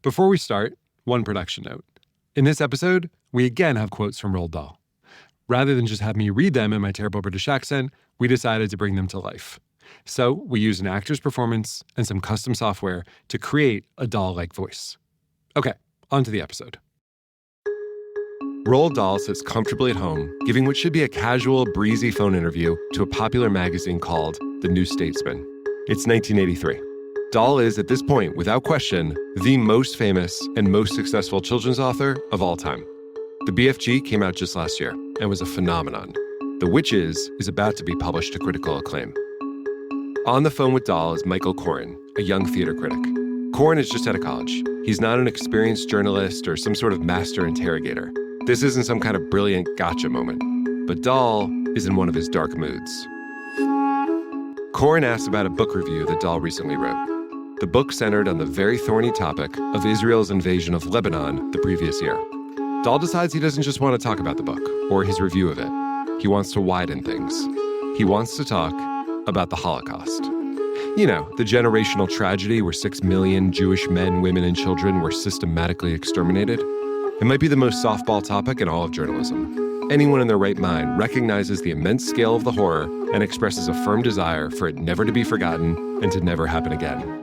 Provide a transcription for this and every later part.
Before we start, one production note. In this episode, we again have quotes from Roald Dahl. Rather than just have me read them in my terrible British accent, we decided to bring them to life. So we used an actor's performance and some custom software to create a Dahl-like voice. Okay, on to the episode. Roald Dahl sits comfortably at home, giving what should be a casual, breezy phone interview to a popular magazine called The New Statesman. It's 1983. Dahl is, at this point, without question, the most famous and most successful children's author of all time. The BFG came out just last year and was a phenomenon. The Witches is about to be published to critical acclaim. On the phone with Dahl is Michael Coren, a young theater critic. Coren is just out of college. He's not an experienced journalist or some sort of master interrogator. This isn't some kind of brilliant gotcha moment. But Dahl is in one of his dark moods. Coren asks about a book review that Dahl recently wrote. The book centered on the very thorny topic of Israel's invasion of Lebanon the previous year. Dahl decides he doesn't just want to talk about the book or his review of it. He wants to widen things. He wants to talk about the Holocaust. You know, the generational tragedy where 6 million Jewish men, women, and children were systematically exterminated. It might be the most softball topic in all of journalism. Anyone in their right mind recognizes the immense scale of the horror and expresses a firm desire for it never to be forgotten and to never happen again.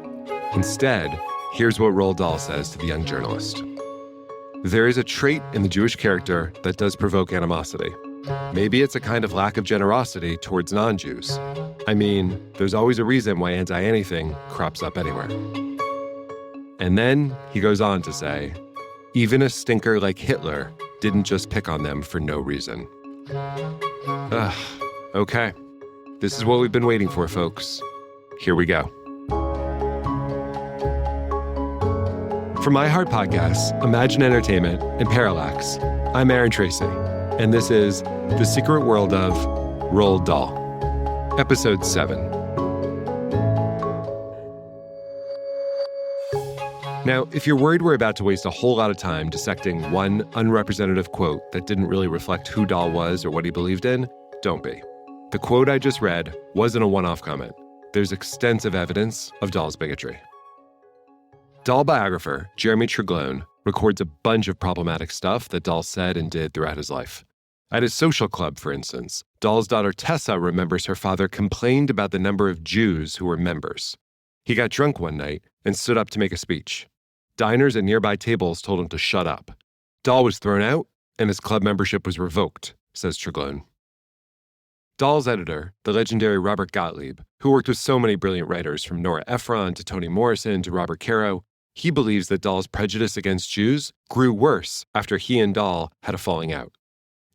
Instead, here's what Roald Dahl says to the young journalist. There is a trait in the Jewish character that does provoke animosity. Maybe it's a kind of lack of generosity towards non-Jews. I mean, there's always a reason why anti-anything crops up anywhere. And then he goes on to say, even a stinker like Hitler didn't just pick on them for no reason. Okay. This is what we've been waiting for, folks. Here we go. From My Heart Podcasts, Imagine Entertainment, and Parallax, I'm Aaron Tracy, and this is The Secret World of Roald Dahl, Episode 7. Now, if you're worried we're about to waste a whole lot of time dissecting one unrepresentative quote that didn't really reflect who Dahl was or what he believed in, don't be. The quote I just read wasn't a one-off comment. There's extensive evidence of Dahl's bigotry. Dahl biographer Jeremy Treglone records a bunch of problematic stuff that Dahl said and did throughout his life. At his social club, for instance, Dahl's daughter Tessa remembers her father complained about the number of Jews who were members. He got drunk one night and stood up to make a speech. Diners at nearby tables told him to shut up. Dahl was thrown out, and his club membership was revoked, says Treglone. Dahl's editor, the legendary Robert Gottlieb, who worked with so many brilliant writers from Nora Ephron to Toni Morrison to Robert Caro, he believes that Dahl's prejudice against Jews grew worse after he and Dahl had a falling out.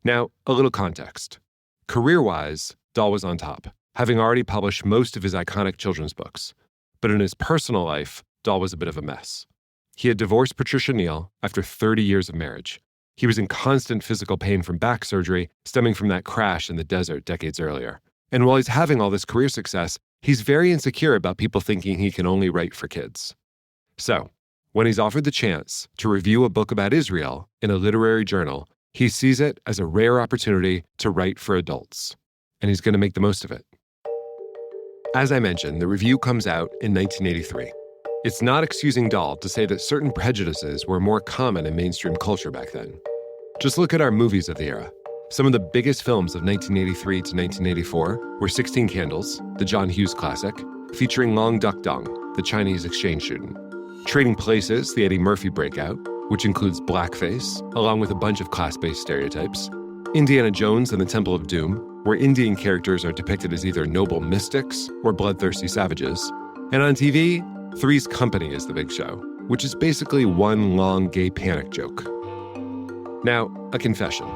Now, a little context. Career-wise, Dahl was on top, having already published most of his iconic children's books. But in his personal life, Dahl was a bit of a mess. He had divorced Patricia Neal after 30 years of marriage. He was in constant physical pain from back surgery stemming from that crash in the desert decades earlier. And while he's having all this career success, he's very insecure about people thinking he can only write for kids. So, when he's offered the chance to review a book about Israel in a literary journal, he sees it as a rare opportunity to write for adults. And he's going to make the most of it. As I mentioned, the review comes out in 1983. It's not excusing Dahl to say that certain prejudices were more common in mainstream culture back then. Just look at our movies of the era. Some of the biggest films of 1983 to 1984 were 16 Candles, the John Hughes classic, featuring Long Duck Dong, the Chinese exchange student. Trading Places, the Eddie Murphy breakout, which includes blackface, along with a bunch of class-based stereotypes. Indiana Jones and the Temple of Doom, where Indian characters are depicted as either noble mystics or bloodthirsty savages. And on TV, Three's Company is the big show, which is basically one long gay panic joke. Now, a confession.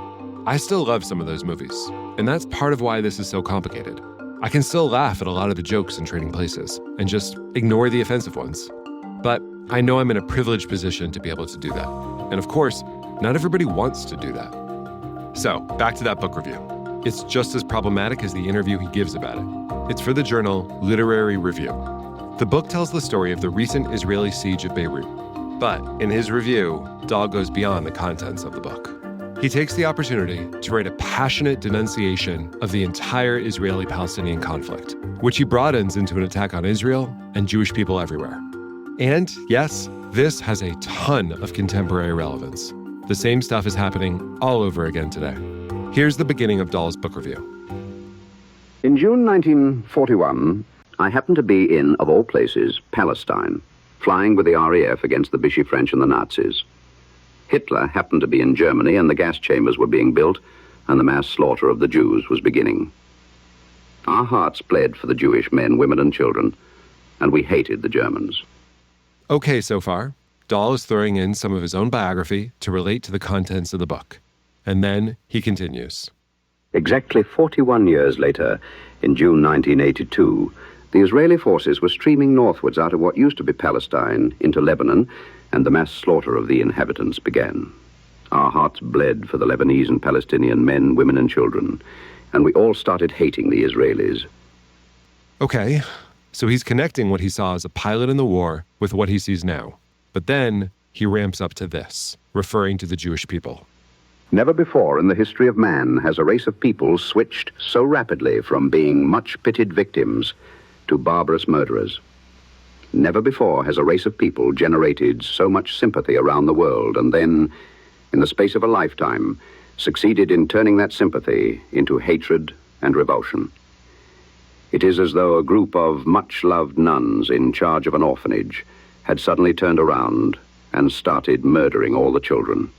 I still love some of those movies, and that's part of why this is so complicated. I can still laugh at a lot of the jokes in Trading Places and just ignore the offensive ones. But I know I'm in a privileged position to be able to do that. And of course, not everybody wants to do that. So, back to that book review. It's just as problematic as the interview he gives about it. It's for the journal Literary Review. The book tells the story of the recent Israeli siege of Beirut. But in his review, Dahl goes beyond the contents of the book. He takes the opportunity to write a passionate denunciation of the entire Israeli-Palestinian conflict, which he broadens into an attack on Israel and Jewish people everywhere. And yes, This has a ton of contemporary relevance. The same stuff is happening all over again today. Here's the beginning of Dahl's book review. In June 1941, I happened to be in, of all places, Palestine, flying with the RAF against the Vichy French and the Nazis. Hitler happened to be in Germany, and the gas chambers were being built, and the mass slaughter of the Jews was beginning. Our hearts bled for the Jewish men, women, and children, and we hated the Germans. Okay, so far, Dahl is throwing in some of his own biography to relate to the contents of the book. And then he continues. Exactly 41 years later, in June 1982, the Israeli forces were streaming northwards out of what used to be Palestine into Lebanon, and the mass slaughter of the inhabitants began. Our hearts bled for the Lebanese and Palestinian men, women, and children, and we all started hating the Israelis. Okay, so he's connecting what he saw as a pilot in the war with what he sees now. But then he ramps up to this, referring to the Jewish people. Never before in the history of man has a race of people switched so rapidly from being much-pitied victims to barbarous murderers. Never before has a race of people generated so much sympathy around the world and then, in the space of a lifetime, succeeded in turning that sympathy into hatred and revulsion. It is as though a group of much-loved nuns in charge of an orphanage had suddenly turned around and started murdering all the children.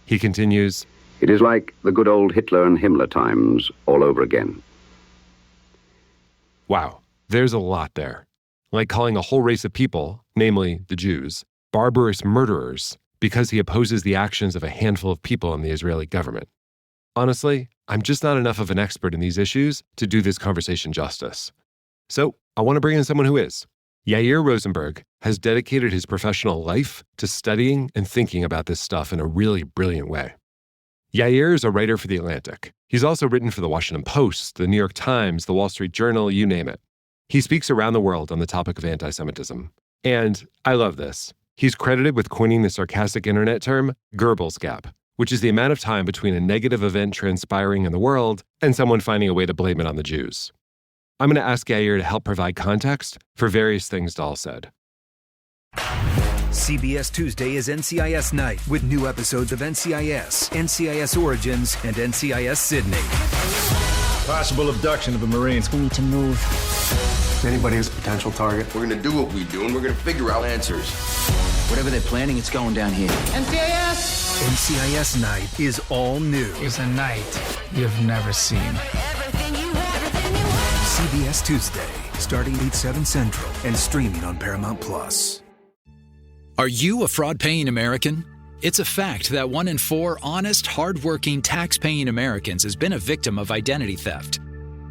He continues, It is like the good old Hitler and Himmler times all over again. Wow, there's a lot there. Like calling a whole race of people, namely the Jews, barbarous murderers because he opposes the actions of a handful of people in the Israeli government. Honestly, I'm just not enough of an expert in these issues to do this conversation justice. So I want to bring in someone who is. Yair Rosenberg has dedicated his professional life to studying and thinking about this stuff in a really brilliant way. Yair is a writer for The Atlantic. He's also written for The Washington Post, The New York Times, The Wall Street Journal, you name it. He speaks around the world on the topic of anti-Semitism. And I love this. He's credited with coining the sarcastic internet term Goebbels gap, which is the amount of time between a negative event transpiring in the world and someone finding a way to blame it on the Jews. I'm going to ask Yair to help provide context for various things Dahl said. CBS Tuesday is NCIS Night with new episodes of NCIS, NCIS Origins, and NCIS Sydney. Possible abduction of the Marines. We need to move. Anybody is a potential target. We're gonna do what we do, and we're gonna figure out answers. Whatever they're planning, it's going down here. NCIS! NCIS Night is all new. It's a night you've never seen. CBS Tuesday, starting 8/7 Central and streaming on Paramount+. Are you a fraud-paying American? It's a fact that 1 in 4 honest, hard-working, tax-paying Americans has been a victim of identity theft.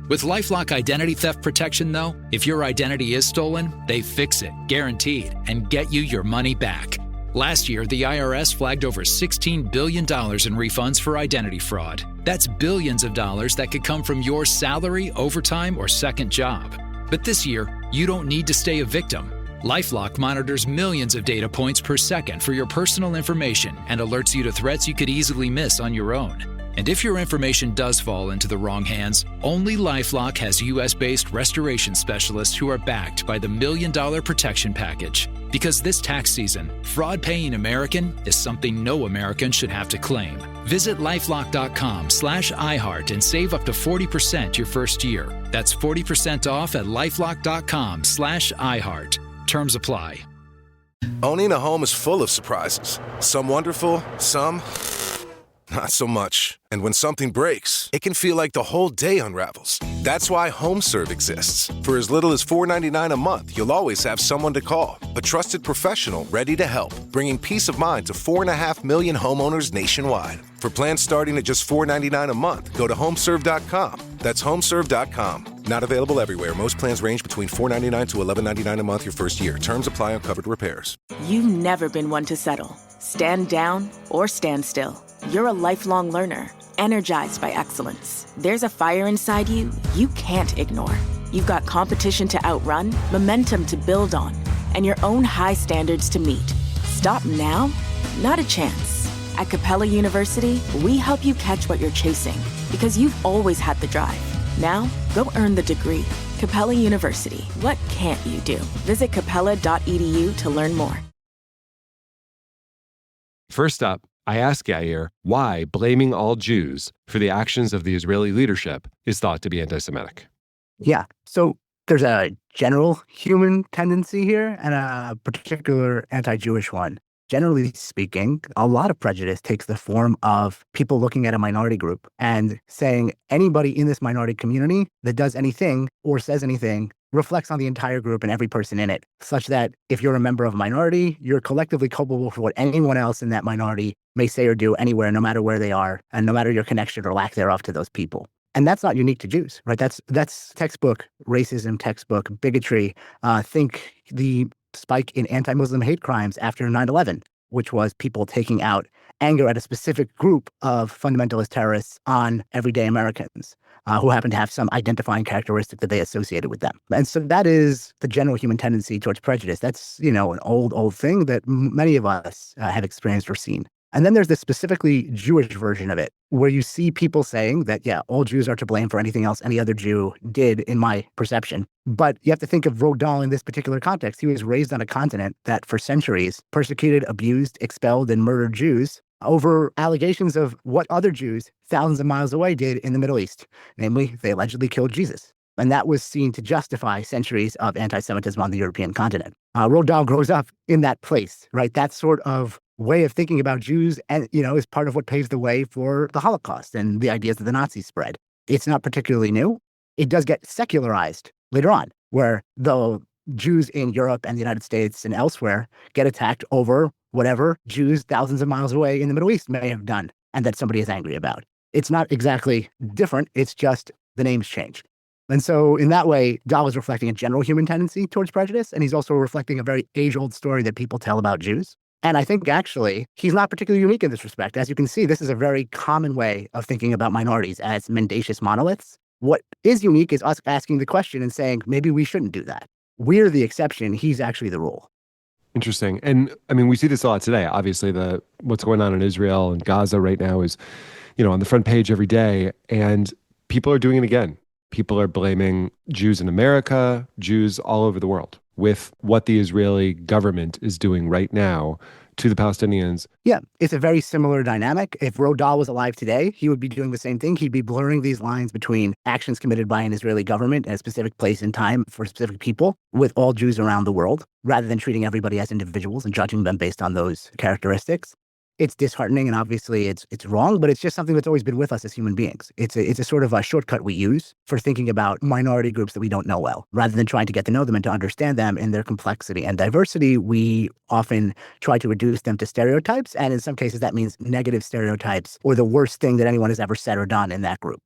With LifeLock Identity Theft Protection, though, if your identity is stolen, they fix it, guaranteed, and get you your money back. Last year, the IRS flagged over $16 billion in refunds for identity fraud. That's billions of dollars that could come from your salary, overtime, or second job. But this year, you don't need to stay a victim. LifeLock monitors millions of data points per second for your personal information and alerts you to threats you could easily miss on your own. And if your information does fall into the wrong hands, only LifeLock has U.S.-based restoration specialists who are backed by the $1 Million Protection Package. Because this tax season, fraud-paying American is something no American should have to claim. Visit LifeLock.com/iHeart and save up to 40% your first year. That's 40% off at LifeLock.com/iHeart. Terms apply. Owning a home is full of surprises. Some wonderful, some not so much. And when something breaks, it can feel like the whole day unravels. That's why HomeServe exists. For as little as $4.99 a month, you'll always have someone to call. A trusted professional ready to help, bringing peace of mind to 4.5 million homeowners nationwide. For plans starting at just $4.99 a month, go to HomeServe.com. That's HomeServe.com. Not available everywhere. Most plans range between $4.99 to $11.99 a month your first year. Terms apply on covered repairs. You've never been one to settle. Stand down or stand still. You're a lifelong learner, energized by excellence. There's a fire inside you can't ignore. You've got competition to outrun, momentum to build on, and your own high standards to meet. Stop now? Not a chance. At Capella University, we help you catch what you're chasing because you've always had the drive. Now, go earn the degree. Capella University. What can't you do? Visit capella.edu to learn more. First up, I ask Yair why blaming all Jews for the actions of the Israeli leadership is thought to be anti-Semitic. Yeah. So there's a general human tendency here and a particular anti-Jewish one. Generally speaking, a lot of prejudice takes the form of people looking at a minority group and saying anybody in this minority community that does anything or says anything reflects on the entire group and every person in it, such that if you're a member of a minority, you're collectively culpable for what anyone else in that minority may say or do anywhere, no matter where they are, and no matter your connection or lack thereof to those people. And that's not unique to Jews, right? That's textbook racism, textbook bigotry. Think the spike in anti-Muslim hate crimes after 9/11, which was people taking out anger at a specific group of fundamentalist terrorists on everyday Americans who happen to have some identifying characteristic that they associated with them. And so that is the general human tendency towards prejudice. That's, an old thing that many of us have experienced or seen. And then there's this specifically Jewish version of it, where you see people saying that, yeah, all Jews are to blame for anything else any other Jew did, in my perception. But you have to think of Roald Dahl in this particular context. He was raised on a continent that for centuries persecuted, abused, expelled, and murdered Jews over allegations of what other Jews thousands of miles away did in the Middle East. Namely, they allegedly killed Jesus. And that was seen to justify centuries of anti-Semitism on the European continent. Roald Dahl grows up in that place, right? That sort of way of thinking about Jews and, is part of what paves the way for the Holocaust and the ideas that the Nazis spread. It's not particularly new. It does get secularized later on, where the Jews in Europe and the United States and elsewhere get attacked over whatever Jews thousands of miles away in the Middle East may have done and that somebody is angry about. It's not exactly different. It's just the names change. And so in that way, Dahl is reflecting a general human tendency towards prejudice, and he's also reflecting a very age-old story that people tell about Jews. And I think actually he's not particularly unique in this respect. As you can see, this is a very common way of thinking about minorities as mendacious monoliths. What is unique is us asking the question and saying, maybe we shouldn't do that. We're the exception. He's actually the rule. Interesting. And I mean, we see this a lot today. Obviously, what's going on in Israel and Gaza right now is, on the front page every day, and people are doing it again. People are blaming Jews in America, Jews all over the world, with what the Israeli government is doing right now to the Palestinians. Yeah, it's a very similar dynamic. If Roald Dahl was alive today, he would be doing the same thing. He'd be blurring these lines between actions committed by an Israeli government at a specific place and time for specific people with all Jews around the world, rather than treating everybody as individuals and judging them based on those characteristics. It's disheartening, and obviously it's wrong, but it's just something that's always been with us as human beings. It's a sort of a shortcut we use for thinking about minority groups that we don't know well. Rather than trying to get to know them and to understand them in their complexity and diversity, we often try to reduce them to stereotypes, and in some cases that means negative stereotypes or the worst thing that anyone has ever said or done in that group.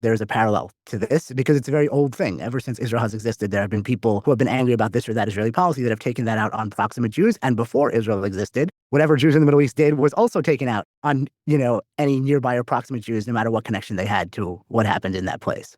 There's a parallel to this because it's a very old thing. Ever since Israel has existed, there have been people who have been angry about this or that Israeli policy that have taken that out on proximate Jews. And before Israel existed, whatever Jews in the Middle East did was also taken out on, any nearby or proximate Jews, no matter what connection they had to what happened in that place.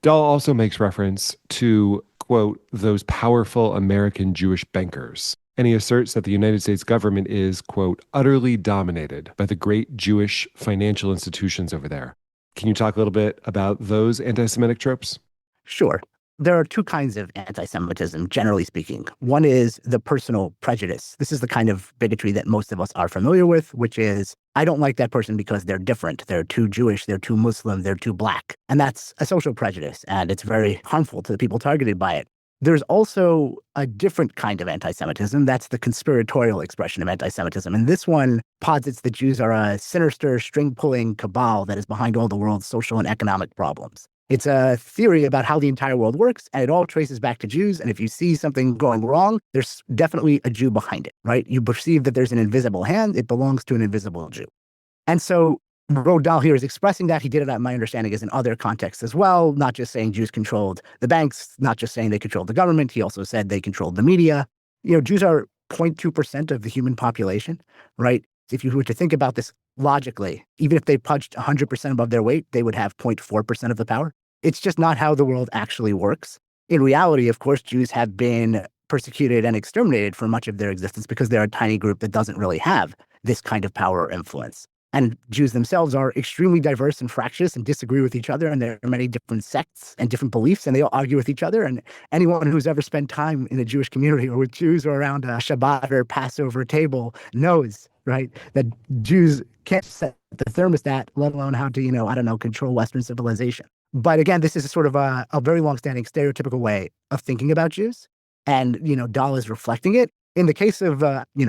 Dahl also makes reference to, quote, those powerful American Jewish bankers. And he asserts that the United States government is, quote, utterly dominated by the great Jewish financial institutions over there. Can you talk a little bit about those anti-Semitic tropes? Sure. There are two kinds of anti-Semitism, generally speaking. One is the personal prejudice. This is the kind of bigotry that most of us are familiar with, which is, I don't like that person because they're different. They're too Jewish, they're too Muslim, they're too black. And that's a social prejudice, and it's very harmful to the people targeted by it. There's also a different kind of anti-Semitism. That's the conspiratorial expression of anti-Semitism. And this one posits that Jews are a sinister, string-pulling cabal that is behind all the world's social and economic problems. It's a theory about how the entire world works, and it all traces back to Jews. And if you see something going wrong, there's definitely a Jew behind it, right? You perceive that there's an invisible hand. It belongs to an invisible Jew. And so Roald Dahl here is expressing that. He did it, my understanding, is in other contexts as well, not just saying Jews controlled the banks, not just saying they controlled the government. He also said they controlled the media. Jews are 0.2% of the human population, right? If you were to think about this logically, even if they punched 100% above their weight, they would have 0.4% of the power. It's just not how the world actually works. In reality, of course, Jews have been persecuted and exterminated for much of their existence because they're a tiny group that doesn't really have this kind of power or influence. And Jews themselves are extremely diverse and fractious and disagree with each other. And there are many different sects and different beliefs, and they all argue with each other. And anyone who's ever spent time in a Jewish community or with Jews or around a Shabbat or Passover table knows, right, that Jews can't set the thermostat, let alone how to, control Western civilization. But again, this is sort of a very longstanding stereotypical way of thinking about Jews. And, Dahl is reflecting it. In the case of,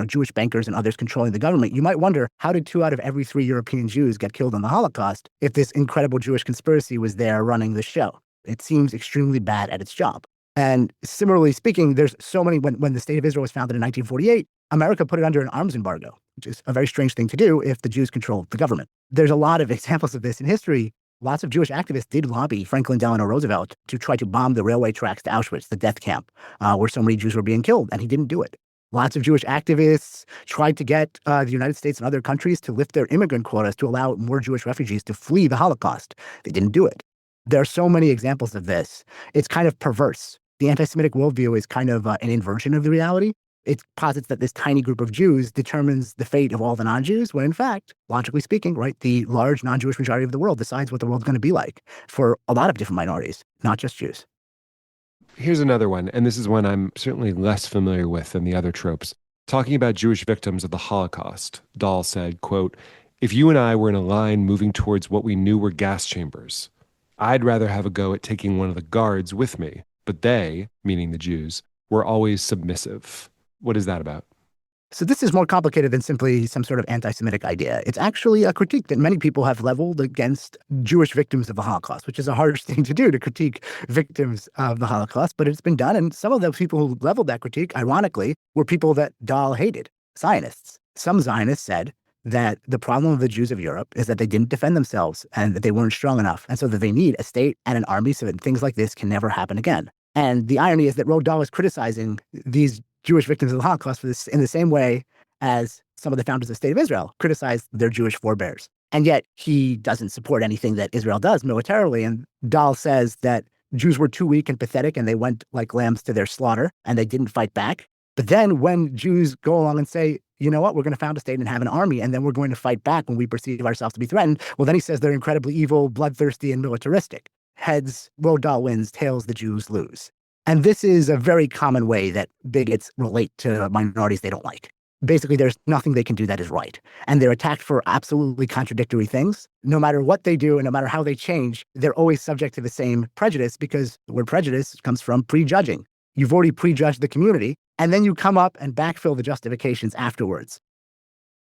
Jewish bankers and others controlling the government, you might wonder, how did 2 out of every 3 European Jews get killed in the Holocaust if this incredible Jewish conspiracy was there running the show? It seems extremely bad at its job. And similarly speaking, there's so many, when the state of Israel was founded in 1948, America put it under an arms embargo, which is a very strange thing to do if the Jews controlled the government. There's a lot of examples of this in history. Lots of Jewish activists did lobby Franklin Delano Roosevelt to try to bomb the railway tracks to Auschwitz, the death camp, where so many Jews were being killed, and he didn't do it. Lots of Jewish activists tried to get the United States and other countries to lift their immigrant quotas to allow more Jewish refugees to flee the Holocaust. They didn't do it. There are so many examples of this. It's kind of perverse. The anti-Semitic worldview is kind of an inversion of the reality. It posits that this tiny group of Jews determines the fate of all the non-Jews, when in fact, logically speaking, right, the large non-Jewish majority of the world decides what the world's going to be like for a lot of different minorities, not just Jews. Here's another one, and this is one I'm certainly less familiar with than the other tropes. Talking about Jewish victims of the Holocaust, Dahl said, quote, "If you and I were in a line moving towards what we knew were gas chambers, I'd rather have a go at taking one of the guards with me, but they," meaning the Jews, "were always submissive." What is that about? So this is more complicated than simply some sort of anti-Semitic idea. It's actually a critique that many people have leveled against Jewish victims of the Holocaust, which is a harsh thing to do, to critique victims of the Holocaust, but it's been done. And some of the people who leveled that critique, ironically, were people that Dahl hated, Zionists. Some Zionists said that the problem of the Jews of Europe is that they didn't defend themselves and that they weren't strong enough, and so that they need a state and an army so that things like this can never happen again. And the irony is that Roald Dahl is criticizing these Jewish victims of the Holocaust for this in the same way as some of the founders of the State of Israel criticized their Jewish forebears. And yet he doesn't support anything that Israel does militarily. And Dahl says that Jews were too weak and pathetic and they went like lambs to their slaughter and they didn't fight back. But then when Jews go along and say, you know what, we're going to found a state and have an army, and then we're going to fight back when we perceive ourselves to be threatened, well, then he says they're incredibly evil, bloodthirsty, and militaristic. Heads, Roald Dahl wins, tails, the Jews lose. And this is a very common way that bigots relate to minorities they don't like. Basically, there's nothing they can do that is right. And they're attacked for absolutely contradictory things. No matter what they do and no matter how they change, they're always subject to the same prejudice, because the word prejudice comes from prejudging. You've already prejudged the community, and then you come up and backfill the justifications afterwards.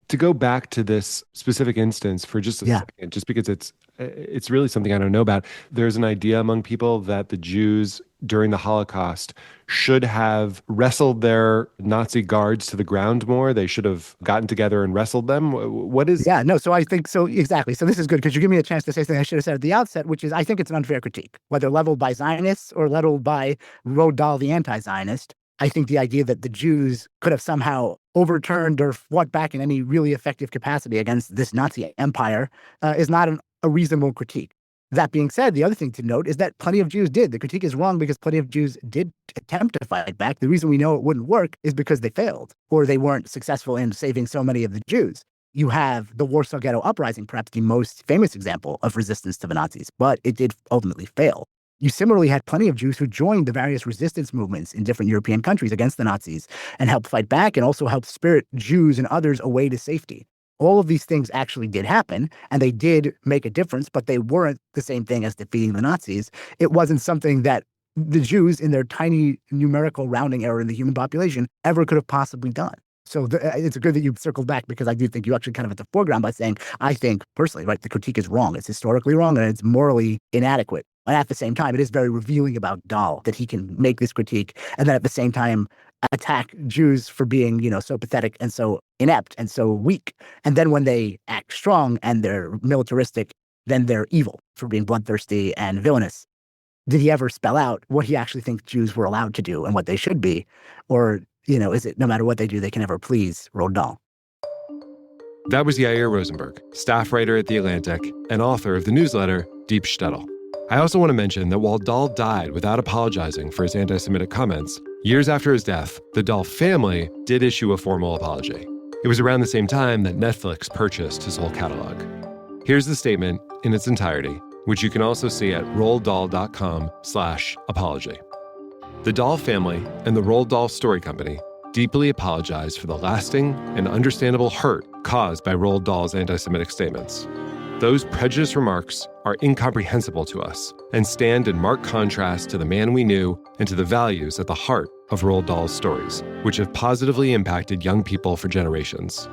To go back to this specific instance for just a second, just because it's really something I don't know about. There's an idea among people that the Jews during the Holocaust should have wrestled their Nazi guards to the ground more. They should have gotten together and wrestled them. What is... Yeah, no, so I think, so exactly. So this is good because you give me a chance to say something I should have said at the outset, which is I think it's an unfair critique, whether leveled by Zionists or leveled by Roald Dahl, the anti-Zionist. I think the idea that the Jews could have somehow overturned or fought back in any really effective capacity against this Nazi empire is not a reasonable critique. That being said, the other thing to note is that plenty of Jews did. The critique is wrong because plenty of Jews did attempt to fight back. The reason we know it wouldn't work is because they failed, or they weren't successful in saving so many of the Jews. You have the Warsaw Ghetto Uprising, perhaps the most famous example of resistance to the Nazis, but it did ultimately fail. You similarly had plenty of Jews who joined the various resistance movements in different European countries against the Nazis and helped fight back and also helped spirit Jews and others away to safety. All of these things actually did happen, and they did make a difference, but they weren't the same thing as defeating the Nazis. It wasn't something that the Jews, in their tiny numerical rounding error in the human population, ever could have possibly done. So it's good that you circled back, because I do think you actually kind of at the foreground by saying, I think personally, right, the critique is wrong. It's historically wrong and it's morally inadequate. And at the same time, it is very revealing about Dahl that he can make this critique and then at the same time attack Jews for being, so pathetic and so inept and so weak. And then when they act strong and they're militaristic, then they're evil for being bloodthirsty and villainous. Did he ever spell out what he actually thinks Jews were allowed to do and what they should be? Or, is it no matter what they do, they can never please Roald Dahl? That was Yair Rosenberg, staff writer at The Atlantic and author of the newsletter Deep Shtetl. I also want to mention that while Dahl died without apologizing for his anti-Semitic comments, years after his death, the Dahl family did issue a formal apology. It was around the same time that Netflix purchased his whole catalog. Here's the statement in its entirety, which you can also see at roalddahl.com/apology. The Dahl family and the Roald Dahl Story Company deeply apologize for the lasting and understandable hurt caused by Roald Dahl's anti-Semitic statements. Those prejudiced remarks are incomprehensible to us and stand in marked contrast to the man we knew and to the values at the heart of Roald Dahl's stories, which have positively impacted young people for generations.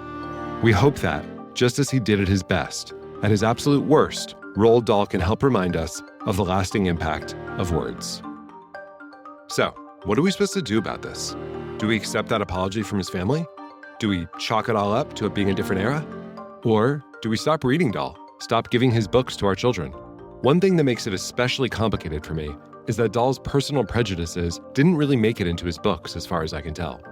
We hope that, just as he did at his best, at his absolute worst, Roald Dahl can help remind us of the lasting impact of words. So, what are we supposed to do about this? Do we accept that apology from his family? Do we chalk it all up to it being a different era? Or do we stop reading Dahl? Stop giving his books to our children? One thing that makes it especially complicated for me is that Dahl's personal prejudices didn't really make it into his books, as far as I can tell.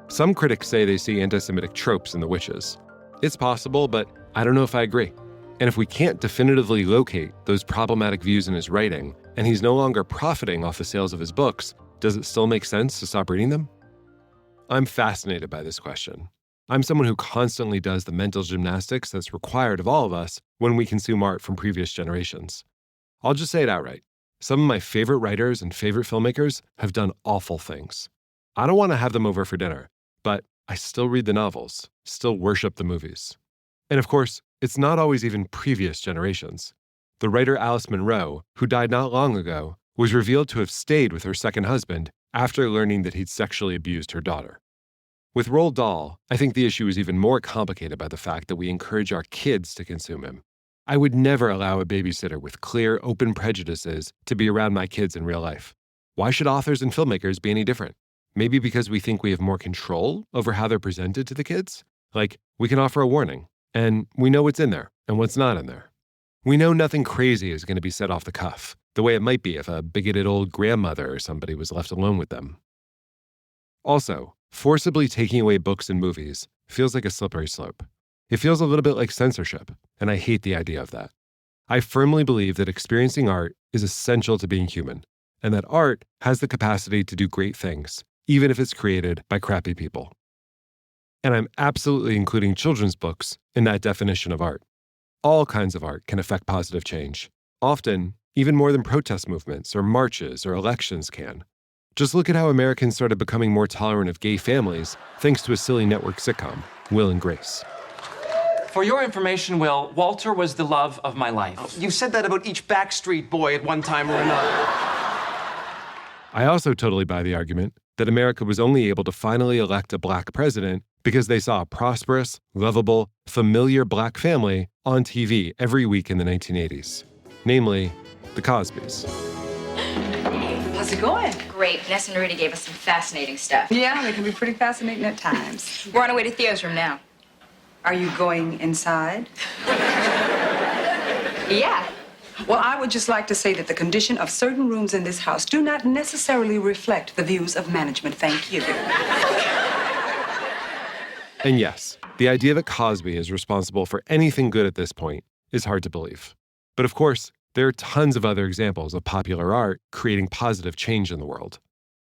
Some critics say they see anti-Semitic tropes in The Witches. It's possible, but I don't know if I agree. And if we can't definitively locate those problematic views in his writing, and he's no longer profiting off the sales of his books, does it still make sense to stop reading them? I'm fascinated by this question. I'm someone who constantly does the mental gymnastics that's required of all of us when we consume art from previous generations. I'll just say it outright. Some of my favorite writers and favorite filmmakers have done awful things. I don't want to have them over for dinner, but I still read the novels, still worship the movies. And of course, it's not always even previous generations. The writer Alice Munro, who died not long ago, was revealed to have stayed with her second husband after learning that he'd sexually abused her daughter. With Roald Dahl, I think the issue is even more complicated by the fact that we encourage our kids to consume him. I would never allow a babysitter with clear, open prejudices to be around my kids in real life. Why should authors and filmmakers be any different? Maybe because we think we have more control over how they're presented to the kids? Like, we can offer a warning, and we know what's in there and what's not in there. We know nothing crazy is going to be said off the cuff, the way it might be if a bigoted old grandmother or somebody was left alone with them. Also, forcibly taking away books and movies feels like a slippery slope. It feels a little bit like censorship, and I hate the idea of that. I firmly believe that experiencing art is essential to being human, and that art has the capacity to do great things, even if it's created by crappy people. And I'm absolutely including children's books in that definition of art. All kinds of art can affect positive change, often even more than protest movements or marches or elections can. Just look at how Americans started becoming more tolerant of gay families thanks to a silly network sitcom, Will and Grace. For your information, Will, Walter was the love of my life. Oh, you said that about each Backstreet Boy at one time or another. I also totally buy the argument that America was only able to finally elect a black president because they saw a prosperous, lovable, familiar black family on TV every week in the 1980s. Namely, the Cosbys. How's it going? Great. Vanessa and Rudy gave us some fascinating stuff. Yeah, they can be pretty fascinating at times. We're on our way to Theo's room now. Are you going inside? Yeah. Well, I would just like to say that the condition of certain rooms in this house do not necessarily reflect the views of management. Thank you. And yes, the idea that Cosby is responsible for anything good at this point is hard to believe. But of course, there are tons of other examples of popular art creating positive change in the world.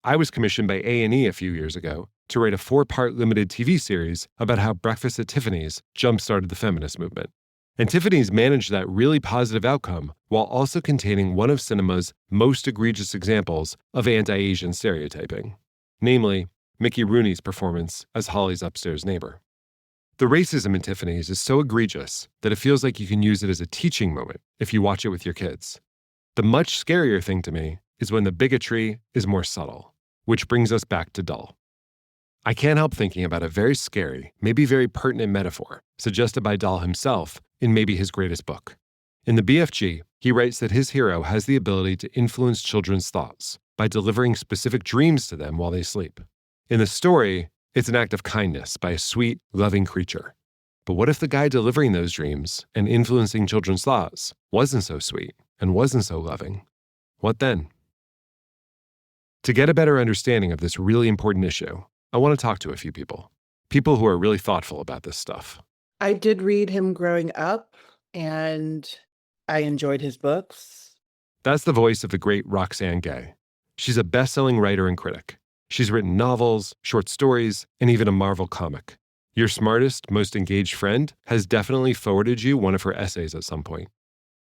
I was commissioned by A&E a few years ago to write a 4-part limited TV series about how Breakfast at Tiffany's jump-started the feminist movement. And Tiffany's managed that really positive outcome while also containing one of cinema's most egregious examples of anti-Asian stereotyping, namely Mickey Rooney's performance as Holly's upstairs neighbor. The racism in Tiffany's is so egregious that it feels like you can use it as a teaching moment if you watch it with your kids. The much scarier thing to me is when the bigotry is more subtle, which brings us back to Dahl. I can't help thinking about a very scary, maybe very pertinent metaphor suggested by Dahl himself in maybe his greatest book. In the BFG, he writes that his hero has the ability to influence children's thoughts by delivering specific dreams to them while they sleep. In the story, it's an act of kindness by a sweet, loving creature. But what if the guy delivering those dreams and influencing children's thoughts wasn't so sweet and wasn't so loving? What then? To get a better understanding of this really important issue, I want to talk to a few people who are really thoughtful about this stuff. I did read him growing up, and I enjoyed his books. That's the voice of the great Roxane Gay. She's a best-selling writer and critic. She's written novels, short stories, and even a Marvel comic. Your smartest, most engaged friend has definitely forwarded you one of her essays at some point.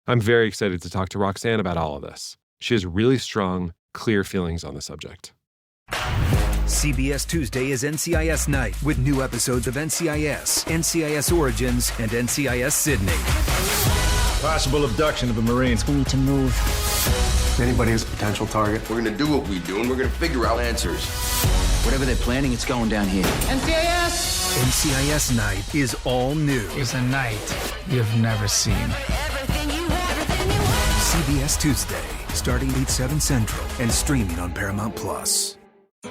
I'm very excited to talk to Roxane about all of this. She has really strong, clear feelings on the subject. CBS Tuesday is NCIS Night with new episodes of NCIS, NCIS Origins, and NCIS Sydney. Possible abduction of a Marine. We need to move. Anybody is a potential target. We're gonna do what we do, and we're gonna figure out answers. Whatever they're planning, it's going down here. NCIS! NCIS Night is all new. It's a night you've never seen. CBS Tuesday, starting 8/7 Central and streaming on Paramount Plus.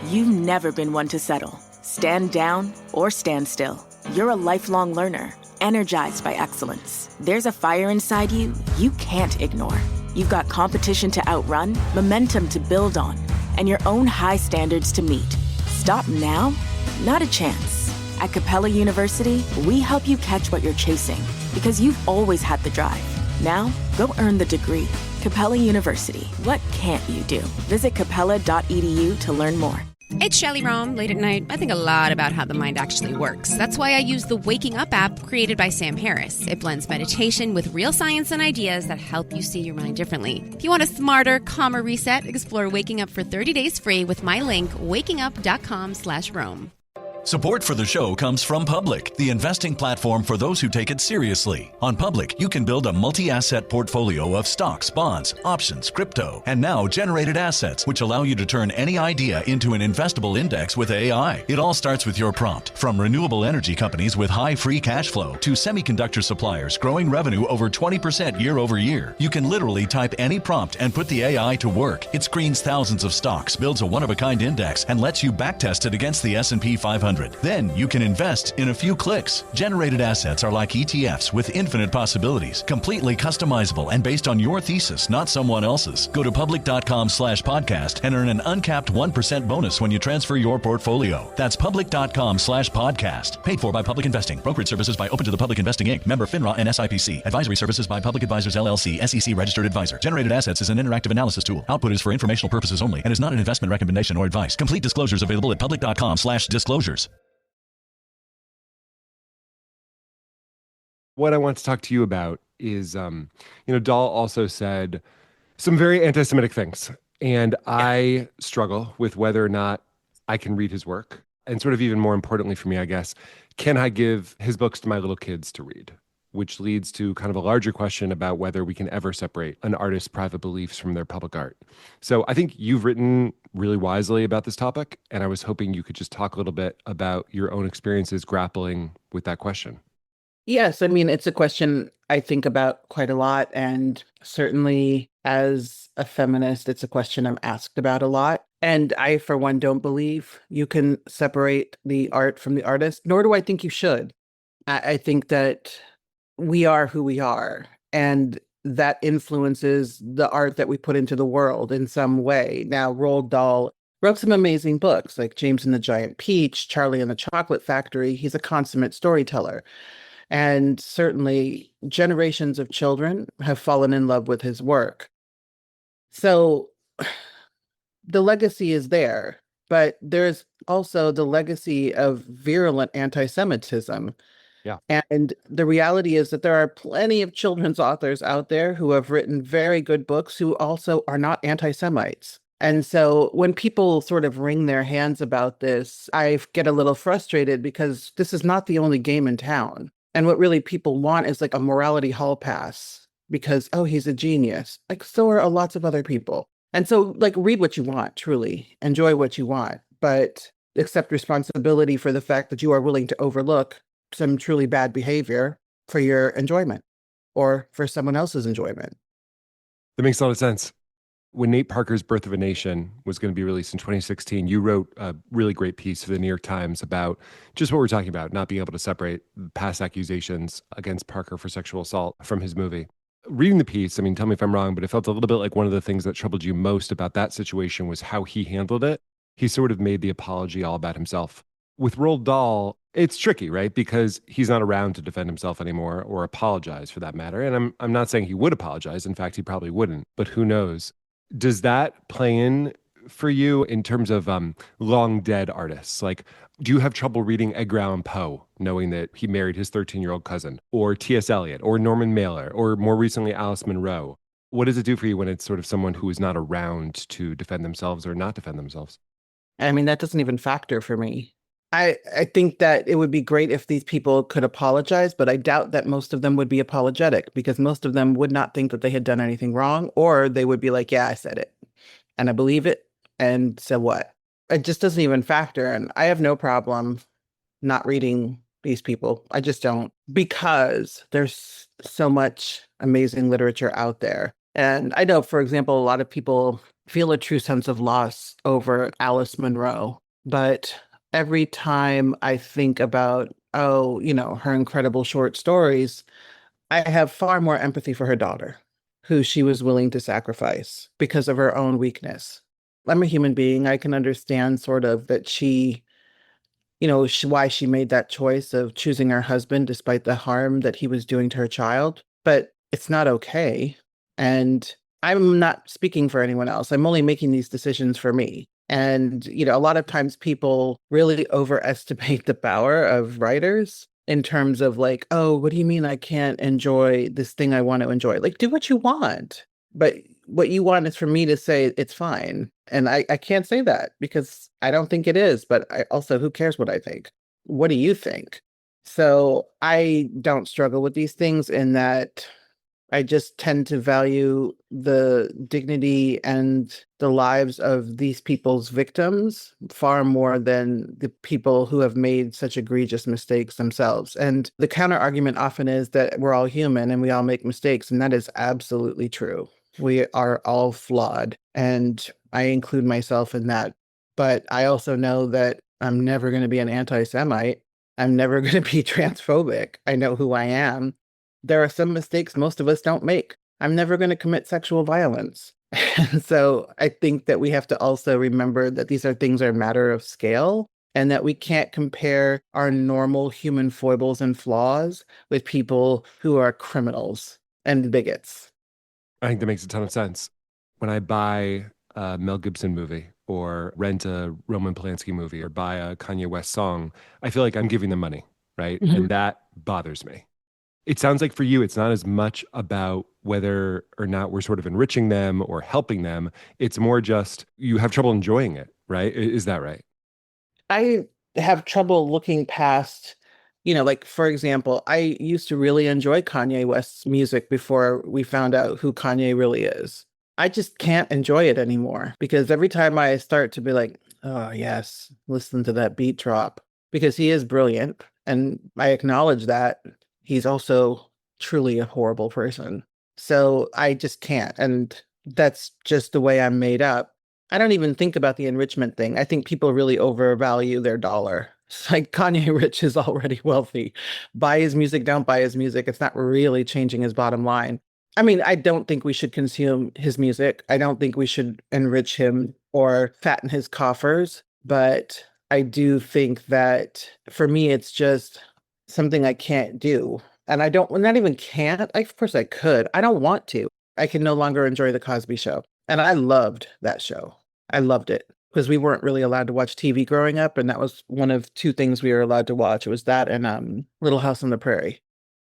You've never been one to settle. Stand down or stand still. You're a lifelong learner, energized by excellence. There's a fire inside you you can't ignore. You've got competition to outrun, momentum to build on, and your own high standards to meet. Stop now? Not a chance. At Capella University, we help you catch what you're chasing because you've always had the drive. Now, go earn the degree. Capella University. What can't you do? Visit capella.edu to learn more. It's Shelley Rome. Late at night, I think a lot about how the mind actually works. That's why I use the Waking Up app created by Sam Harris. It blends meditation with real science and ideas that help you see your mind differently. If you want a smarter, calmer reset, explore Waking Up for 30 days free with my link, wakingup.com/Rome. Support for the show comes from Public, the investing platform for those who take it seriously. On Public, you can build a multi-asset portfolio of stocks, bonds, options, crypto, and now generated assets, which allow you to turn any idea into an investable index with AI. It all starts with your prompt. From renewable energy companies with high free cash flow to semiconductor suppliers growing revenue over 20% year over year, you can literally type any prompt and put the AI to work. It screens thousands of stocks, builds a one-of-a-kind index, and lets you backtest it against the S&P 500. Then you can invest in a few clicks. Generated assets are like ETFs with infinite possibilities, completely customizable and based on your thesis, not someone else's. Go to public.com/podcast and earn an uncapped 1% bonus when you transfer your portfolio. That's public.com/podcast. Paid for by Public Investing. Brokerage services by Open to the Public Investing Inc. Member FINRA and SIPC. Advisory services by Public Advisors LLC, SEC registered advisor. Generated assets is an interactive analysis tool. Output is for informational purposes only and is not an investment recommendation or advice. Complete disclosures available at public.com/disclosures. What I want to talk to you about is, Dahl also said some very anti-Semitic things. And I struggle with whether or not I can read his work. And sort of even more importantly for me, I guess, can I give his books to my little kids to read? Which leads to kind of a larger question about whether we can ever separate an artist's private beliefs from their public art. So I think you've written really wisely about this topic. And I was hoping you could just talk a little bit about your own experiences grappling with that question. Yes, I mean, it's a question I think about quite a lot. And certainly as a feminist, it's a question I'm asked about a lot. And I, for one, don't believe you can separate the art from the artist, nor do I think you should. I think that we are who we are, and that influences the art that we put into the world in some way. Now, Roald Dahl wrote some amazing books like James and the Giant Peach, Charlie and the Chocolate Factory. He's a consummate storyteller. And certainly generations of children have fallen in love with his work. So the legacy is there, but there's also the legacy of virulent anti-Semitism. Yeah. And the reality is that there are plenty of children's authors out there who have written very good books who also are not anti-Semites. And so when people sort of wring their hands about this, I get a little frustrated because this is not the only game in town. And what really people want is like a morality hall pass because, oh, he's a genius. Like, so are lots of other people. And so, like, read what you want, truly. Enjoy what you want, but accept responsibility for the fact that you are willing to overlook some truly bad behavior for your enjoyment or for someone else's enjoyment. That makes a lot of sense. When Nate Parker's Birth of a Nation was going to be released in 2016, you wrote a really great piece for the New York Times about just what we're talking about, not being able to separate past accusations against Parker for sexual assault from his movie. Reading the piece, I mean, tell me if I'm wrong, but it felt a little bit like one of the things that troubled you most about that situation was how he handled it. He sort of made the apology all about himself. With Roald Dahl, it's tricky, right? Because he's not around to defend himself anymore or apologize for that matter. And I'm not saying he would apologize. In fact, he probably wouldn't, but who knows? Does that play in for you in terms of long dead artists? Like, do you have trouble reading Edgar Allan Poe, knowing that he married his 13-year-old cousin, or T.S. Eliot, or Norman Mailer, or more recently, Alice Munro? What does it do for you when it's sort of someone who is not around to defend themselves or not defend themselves? I mean, that doesn't even factor for me. I think that it would be great if these people could apologize, but I doubt that most of them would be apologetic because most of them would not think that they had done anything wrong, or they would be like, yeah, I said it and I believe it. And so what? It just doesn't even factor. And I have no problem not reading these people. I just don't, because there's so much amazing literature out there. And I know, for example, a lot of people feel a true sense of loss over Alice Munro, but every time I think about, oh, her incredible short stories, I have far more empathy for her daughter, who she was willing to sacrifice because of her own weakness. I'm a human being. I can understand sort of that why she made that choice of choosing her husband despite the harm that he was doing to her child, but it's not okay. And I'm not speaking for anyone else. I'm only making these decisions for me. And, a lot of times people really overestimate the power of writers in terms of like, oh, what do you mean I can't enjoy this thing I want to enjoy? Like, do what you want. But what you want is for me to say it's fine. And I can't say that because I don't think it is. But I also, who cares what I think? What do you think? So I don't struggle with these things in that I just tend to value the dignity and the lives of these people's victims far more than the people who have made such egregious mistakes themselves. And the counter argument often is that we're all human and we all make mistakes. And that is absolutely true. We are all flawed. And I include myself in that. But I also know that I'm never going to be an anti-Semite. I'm never going to be transphobic. I know who I am. There are some mistakes most of us don't make. I'm never going to commit sexual violence. And so I think that we have to also remember that these are things that are a matter of scale and that we can't compare our normal human foibles and flaws with people who are criminals and bigots. I think that makes a ton of sense. When I buy a Mel Gibson movie or rent a Roman Polanski movie or buy a Kanye West song, I feel like I'm giving them money, right? Mm-hmm. And that bothers me. It sounds like for you, it's not as much about whether or not we're sort of enriching them or helping them. It's more just you have trouble enjoying it, right? Is that right? I have trouble looking past, like, for example, I used to really enjoy Kanye West's music before we found out who Kanye really is. I just can't enjoy it anymore because every time I start to be like, oh, yes, listen to that beat drop, because he is brilliant. And I acknowledge that. He's also truly a horrible person. So I just can't. And that's just the way I'm made up. I don't even think about the enrichment thing. I think people really overvalue their dollar. It's like Kanye Rich is already wealthy. Buy his music, don't buy his music. It's not really changing his bottom line. I mean, I don't think we should consume his music. I don't think we should enrich him or fatten his coffers. But I do think that for me, it's just something I can't do. And I don't, not even can't, of course I could. I don't want to. I can no longer enjoy The Cosby Show. And I loved that show. I loved it because we weren't really allowed to watch TV growing up. And that was one of two things we were allowed to watch. It was that and Little House on the Prairie.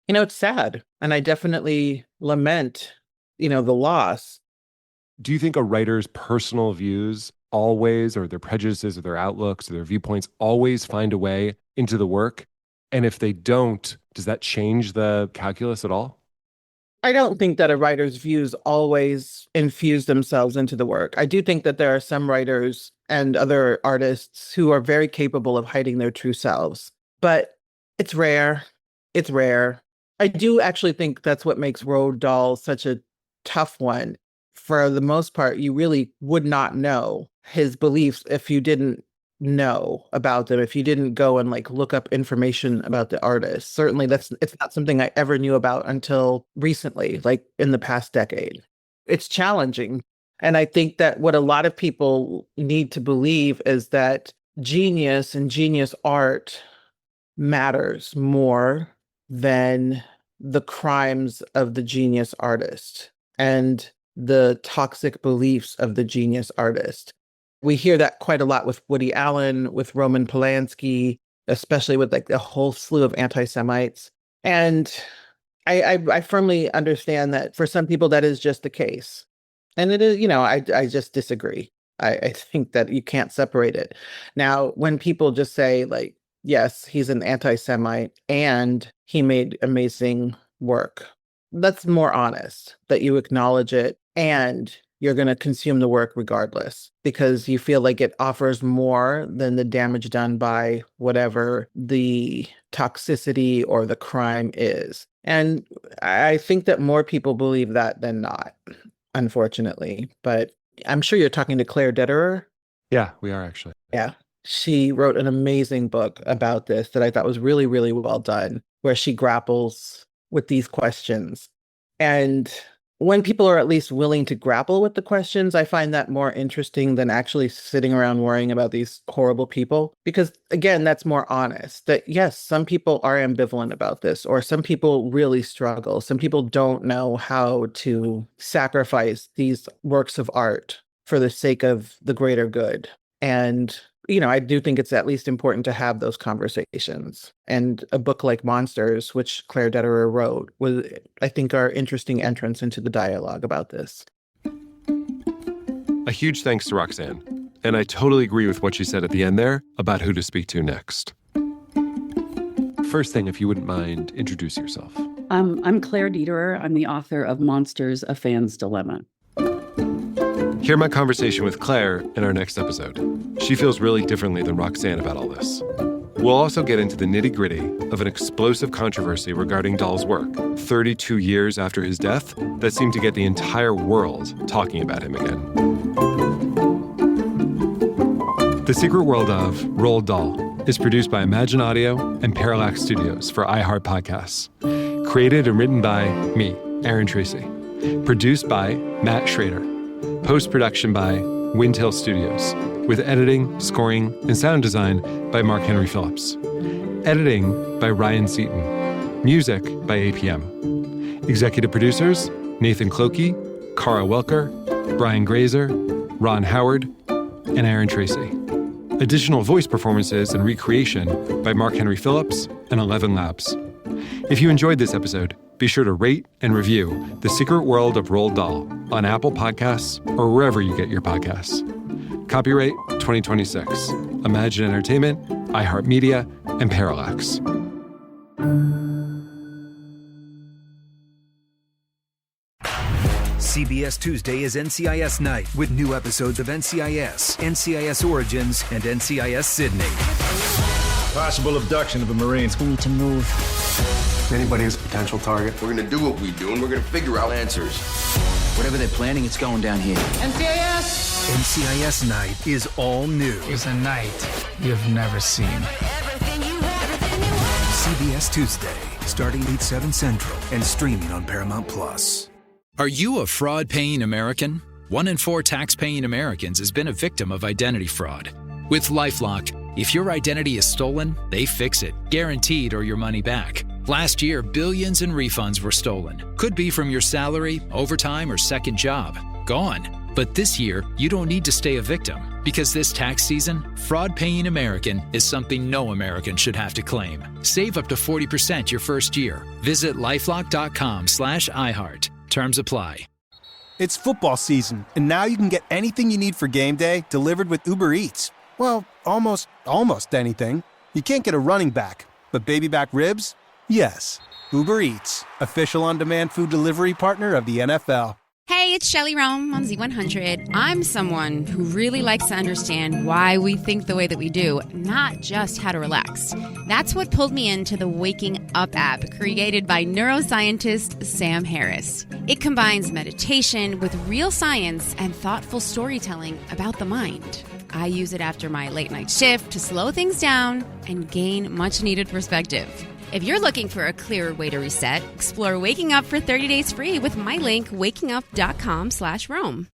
It's sad. And I definitely lament, the loss. Do you think a writer's personal views always, or their prejudices or their outlooks or their viewpoints always find a way into the work? And if they don't, does that change the calculus at all? I don't think that a writer's views always infuse themselves into the work. I do think that there are some writers and other artists who are very capable of hiding their true selves, but it's rare. It's rare. I do actually think that's what makes Roald Dahl such a tough one. For the most part, you really would not know his beliefs if you didn't know about them, if you didn't go and look up information about the artist. Certainly it's not something I ever knew about until recently, like in the past decade. It's challenging. And I think that what a lot of people need to believe is that genius and genius art matters more than the crimes of the genius artist and the toxic beliefs of the genius artist. We hear that quite a lot with Woody Allen, with Roman Polanski, especially with like a whole slew of anti-Semites. And I firmly understand that for some people that is just the case. And it is, I just disagree. I think that you can't separate it. Now, when people just say like, yes, he's an anti-Semite and he made amazing work, that's more honest, that you acknowledge it and you're going to consume the work regardless because you feel like it offers more than the damage done by whatever the toxicity or the crime is. And I think that more people believe that than not, unfortunately. But I'm sure you're talking to Claire Detterer. Yeah, we are actually. Yeah. She wrote an amazing book about this that I thought was really, really well done, where she grapples with these questions. And when people are at least willing to grapple with the questions, I find that more interesting than actually sitting around worrying about these horrible people. Because again, that's more honest. That yes, some people are ambivalent about this, or some people really struggle. Some people don't know how to sacrifice these works of art for the sake of the greater good. And I do think it's at least important to have those conversations. And a book like Monsters, which Claire Detterer wrote, was, I think, our interesting entrance into the dialogue about this. A huge thanks to Roxane. And I totally agree with what she said at the end there about who to speak to next. First thing, if you wouldn't mind, introduce yourself. I'm Claire Detterer. I'm the author of Monsters, A Fan's Dilemma. Hear my conversation with Claire in our next episode. She feels really differently than Roxane about all this. We'll also get into the nitty-gritty of an explosive controversy regarding Dahl's work 32 years after his death that seemed to get the entire world talking about him again. The Secret World of Roald Dahl is produced by Imagine Audio and Parallax Studios for iHeart Podcasts. Created and written by me, Aaron Tracy. Produced by Matt Schrader. Post-production by Windhill Studios, with editing, scoring, and sound design by Mark Henry Phillips. Editing by Ryan Seaton. Music by APM. Executive producers, Nathan Clokey, Cara Welker, Brian Grazer, Ron Howard, and Aaron Tracy. Additional voice performances and recreation by Mark Henry Phillips and 11 Labs. If you enjoyed this episode, be sure to rate and review The Secret World of Roald Dahl on Apple Podcasts or wherever you get your podcasts. Copyright 2026. Imagine Entertainment, iHeartMedia, and Parallax. CBS Tuesday is NCIS Night with new episodes of NCIS, NCIS Origins, and NCIS Sydney. Possible abduction of a Marines. We need to move. Anybody is a potential target. We're gonna do what we do, and we're gonna figure out answers. Whatever they're planning, it's going down here. NCIS! NCIS Night is all new. It's a night you've never seen. CBS Tuesday, starting 8/7 Central and streaming on Paramount+. Are you a fraud-paying American? 1 in 4 tax-paying Americans has been a victim of identity fraud. With LifeLock, if your identity is stolen, they fix it, guaranteed, or your money back. Last year, billions in refunds were stolen. Could be from your salary, overtime, or second job. Gone. But this year, you don't need to stay a victim. Because this tax season, fraud-paying American is something no American should have to claim. Save up to 40% your first year. Visit LifeLock.com/iHeart. Terms apply. It's football season, and now you can get anything you need for game day delivered with Uber Eats. Well, almost anything. You can't get a running back, but baby back ribs? Yes. Uber Eats, official on-demand food delivery partner of the NFL. Hey, it's Shelley Rome on Z100. I'm someone who really likes to understand why we think the way that we do, not just how to relax. That's what pulled me into the Waking Up app created by neuroscientist Sam Harris. It combines meditation with real science and thoughtful storytelling about the mind. I use it after my late night shift to slow things down and gain much needed perspective. If you're looking for a clearer way to reset, explore Waking Up for 30 days free with my link, wakingup.com/Rome.